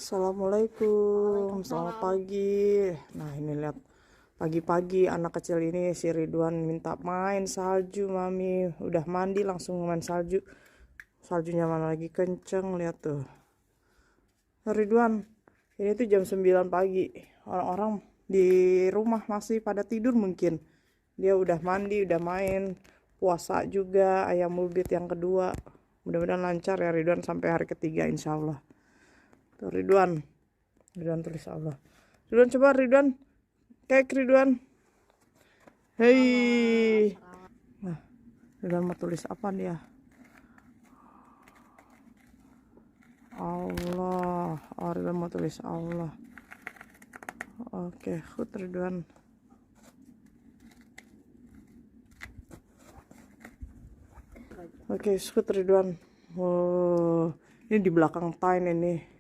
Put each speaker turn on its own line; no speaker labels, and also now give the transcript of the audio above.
Assalamualaikum, selamat pagi. Nah ini lihat, pagi-pagi anak kecil ini si Ridwan minta main salju. Mami udah mandi langsung main salju. Saljunya mana lagi kenceng, lihat tuh. Ridwan, ini tuh jam 9 pagi. Orang-orang di rumah masih pada tidur mungkin. Dia udah mandi, udah main, puasa juga, ayam bulbit yang kedua. Mudah-mudahan lancar ya Ridwan sampai hari ketiga insya Allah. Tuh Ridwan tulis Allah. Ridwan coba Ridwan, kayak Ridwan. Hei. Nah, Ridwan mau tulis apa dia? Allah. Oh, Ridwan mau tulis Allah. Oke, hut Ridwan. Oke, hut Ridwan. Oh, ini di belakang Tain ini.